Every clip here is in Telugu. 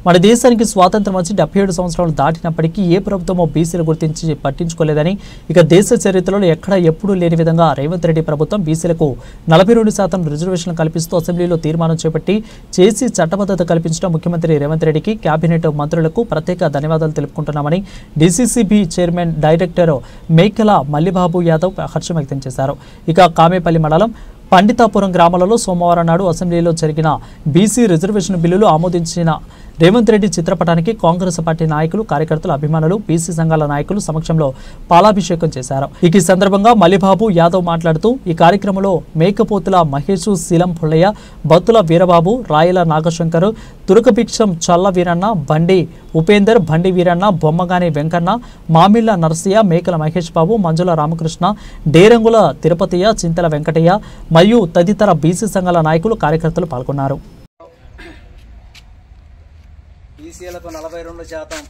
మన దేశానికి స్వాతంత్రం వచ్చి 77 సంవత్సరాలు దాటినప్పటికీ ఏ ప్రభుత్వమో బీసీలు గుర్తించి పట్టించుకోలేదని, ఇక దేశ చరిత్రలో ఎక్కడ ఎప్పుడూ లేని విధంగా రేవంత్ రెడ్డి ప్రభుత్వం బీసీలకు 42% రిజర్వేషన్లు కల్పిస్తూ అసెంబ్లీలో తీర్మానం చేపట్టి చేసి చట్టబద్ధత కల్పించిన ముఖ్యమంత్రి రేవంత్ రెడ్డికి కేబినెట్ మంత్రులకు ప్రత్యేక ధన్యవాదాలు తెలుపుకుంటున్నామని డీసీసీబీ చైర్మన్ డైరెక్టర్ మేకల మల్లిబాబు యాదవ్ హర్షం వ్యక్తం చేశారు. ఇక కామేపల్లి మండలం పండితాపురం గ్రామాలలో సోమవారం నాడు అసెంబ్లీలో జరిగిన బీసీ రిజర్వేషన్ బిల్లులు ఆమోదించిన రేవంత్ రెడ్డి చిత్రపటానికి కాంగ్రెస్ పార్టీ నాయకులు, కార్యకర్తలు, అభిమానులు, బీసీ సంఘాల నాయకులు సమక్షంలో పాలాభిషేకం చేశారు. ఈ సందర్భంగా మల్లిబాబు యాదవ్ మాట్లాడుతూ ఈ కార్యక్రమంలో మేకపోతుల మహేష్, శీలం పుల్లయ్య, బత్తుల వీరబాబు, రాయల నాగశంకర్, తురకభిక్షం చల్ల వీరన్న, బండి ఉపేందర్, బండి వీరన్న, బొమ్మగాని వెంకన్న, మామిళ్ల నరసయ్య, మేకల మహేష్ బాబు, మంజుల రామకృష్ణ, డేరంగుల తిరుపతియ్య, చింతల వెంకటయ్య మరియు తదితర బీసీ సంఘాల నాయకులు, కార్యకర్తలు పాల్గొన్నారు. బీసీలకు 42%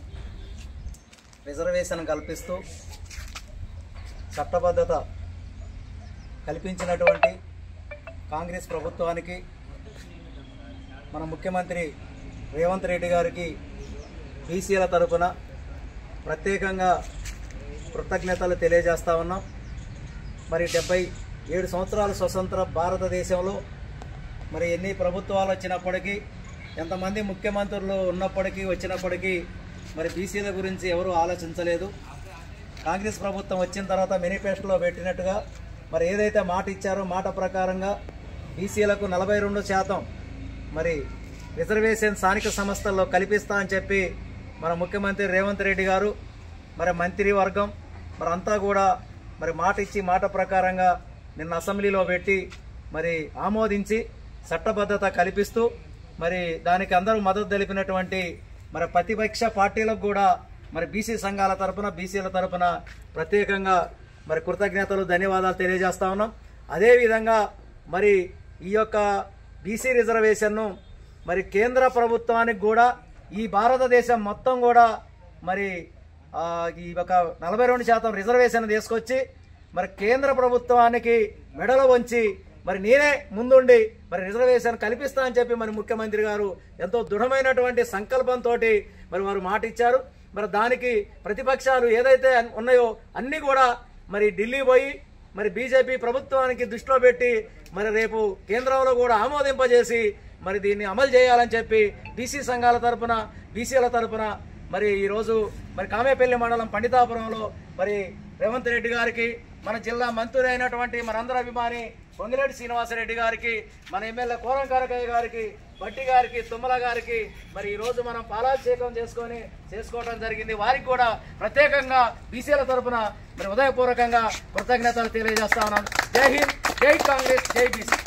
రిజర్వేషన్ కల్పిస్తూ చట్టబద్ధత కల్పించినటువంటి కాంగ్రెస్ ప్రభుత్వానికి, మన ముఖ్యమంత్రి రేవంత్ రెడ్డి గారికి బీసీల తరపున ప్రత్యేకంగా కృతజ్ఞతలు తెలియజేస్తా ఉన్నాం. మరి 77 సంవత్సరాల స్వతంత్ర భారతదేశంలో మరి ఎన్ని ప్రభుత్వాలు వచ్చినప్పటికీ, ఎంతమంది ముఖ్యమంత్రులు ఉన్నప్పటికీ వచ్చినప్పటికీ మరి బీసీల గురించి ఎవరూ ఆలోచించలేదు. కాంగ్రెస్ ప్రభుత్వం వచ్చిన తర్వాత మేనిఫెస్టోలో పెట్టినట్టుగా మరి ఏదైతే మాట ఇచ్చారో మాట ప్రకారంగా బీసీలకు 42% మరి రిజర్వేషన్ స్థానిక సంస్థల్లో కల్పిస్తా అని చెప్పి మన ముఖ్యమంత్రి రేవంత్ రెడ్డి గారు, మరి మంత్రివర్గం మరి అంతా కూడా మరి మాట ఇచ్చి మాట ప్రకారంగా నిన్న అసెంబ్లీలో పెట్టి మరి ఆమోదించి చట్టబద్ధత కల్పిస్తూ మరి దానికి అందరూ మద్దతు తెలిపినటువంటి మరి ప్రతిపక్ష పార్టీలకు కూడా మరి బీసీ సంఘాల తరపున, బీసీల తరపున ప్రత్యేకంగా మరి కృతజ్ఞతలు, ధన్యవాదాలు తెలియజేస్తా ఉన్నాం. అదేవిధంగా మరి ఈ యొక్క బీసీ రిజర్వేషన్ను మరి కేంద్ర ప్రభుత్వానికి కూడా ఈ భారతదేశం మొత్తం కూడా మరి ఈ ఒక 42% రిజర్వేషన్ తీసుకొచ్చి మరి కేంద్ర ప్రభుత్వానికి మెడలు వంచి మరి నేనే ముందుండి మరి రిజర్వేషన్ కల్పిస్తా అని చెప్పి మరి ముఖ్యమంత్రి గారు ఎంతో దృఢమైనటువంటి సంకల్పంతో మరి వారు మాట ఇచ్చారు. మరి దానికి ప్రతిపక్షాలు ఏదైతే ఉన్నాయో అన్నీ కూడా మరి ఢిల్లీ పోయి మరి బీజేపీ ప్రభుత్వానికి దృష్టిలో పెట్టి మరి రేపు కేంద్రంలో కూడా ఆమోదింపజేసి మరి దీన్ని అమలు చేయాలని చెప్పి బీసీ సంఘాల తరపున, బీసీల తరపున మరి ఈరోజు మరి కామేపల్లి మండలం పండితాపురంలో మరి రేవంత్ రెడ్డి గారికి, మన జిల్లా మంత్రి అయినటువంటి మనందరి అభిమాని పొంగిరెడ్డి శ్రీనివాసరెడ్డి గారికి, మన ఎమ్మెల్యే కోరంకారకయ్య గారికి, బట్టి గారికి, తుమ్మల గారికి మరి ఈరోజు మనం పాలాభిషేకం చేసుకోవడం జరిగింది. వారికి కూడా ప్రత్యేకంగా బీసీల తరపున మరి ఉదయపూర్వకంగా కృతజ్ఞతలు తెలియజేస్తా ఉన్నాం. జై హింద్, జై కాంగ్రెస్, జై బీసీ.